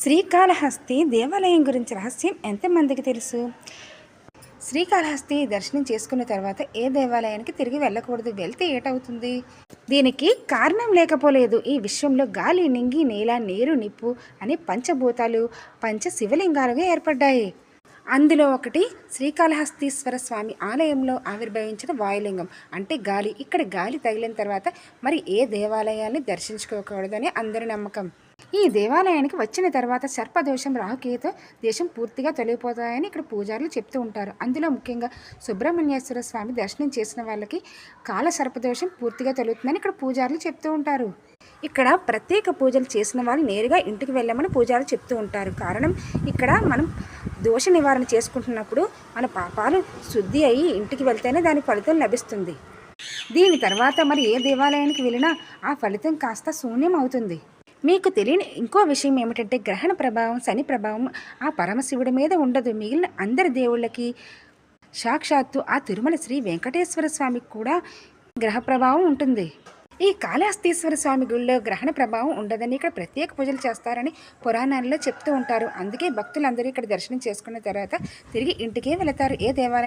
శ్రీకాళహస్తి దేవాలయం గురించి రహస్యం ఎంతమందికి తెలుసు? శ్రీకాళహస్తి దర్శనం చేసుకున్న తర్వాత ఏ దేవాలయానికి తిరిగి వెళ్ళకూడదు, వెళ్తే ఏటవుతుంది? దీనికి కారణం లేకపోలేదు. ఈ విశ్వంలో గాలి, నింగి, నేల, నీరు, నిప్పు అనే పంచభూతాలు పంచ శివలింగాలుగా ఏర్పడ్డాయి. అందులో ఒకటి శ్రీకాళహస్తీశ్వర స్వామి ఆలయంలో ఆవిర్భవించిన వాయులింగం అంటే గాలి. ఇక్కడ గాలి తగిలిన తర్వాత మరి ఏ దేవాలయాన్ని దర్శించుకోకూడదని అందరి నమ్మకం. ఈ దేవాలయానికి వచ్చిన తర్వాత సర్పదోషం, రాహుకేతు దేశం పూర్తిగా తొలగిపోతాయని ఇక్కడ పూజారులు చెప్తూ ఉంటారు. అందులో ముఖ్యంగా సుబ్రహ్మణ్యేశ్వర స్వామి దర్శనం చేసిన వాళ్ళకి కాల సర్పదోషం పూర్తిగా తొలుగుతుందని ఇక్కడ పూజారులు చెప్తూ ఉంటారు. ఇక్కడ ప్రత్యేక పూజలు చేసిన వాళ్ళు నేరుగా ఇంటికి వెళ్ళమని పూజారులు చెప్తూ ఉంటారు. కారణం, ఇక్కడ మనం దోష నివారణ చేసుకుంటున్నప్పుడు మన పాపాలు శుద్ధి అయ్యి ఇంటికి వెళ్తేనే దాని ఫలితం లభిస్తుంది. దీని తర్వాత మరి ఏ దేవాలయానికి వెళ్ళినా ఆ ఫలితం కాస్త శూన్యం అవుతుంది. మీకు తెలియని ఇంకో విషయం ఏమిటంటే గ్రహణ ప్రభావం, శని ప్రభావం ఆ పరమశివుడి మీద ఉండదు. మిగిలిన అందరి దేవుళ్ళకి, సాక్షాత్తు ఆ తిరుమల శ్రీ వెంకటేశ్వర స్వామికి కూడా గ్రహ ప్రభావం ఉంటుంది. ఈ కాళహస్తీశ్వర స్వామి గుళ్ళో గ్రహణ ప్రభావం ఉండదని ఇక్కడ ప్రత్యేక పూజలు చేస్తారని పురాణాల్లో చెప్తూ ఉంటారు. అందుకే భక్తులందరూ ఇక్కడ దర్శనం చేసుకున్న తర్వాత తిరిగి ఇంటికే వెళతారు. ఏ దేవాలయం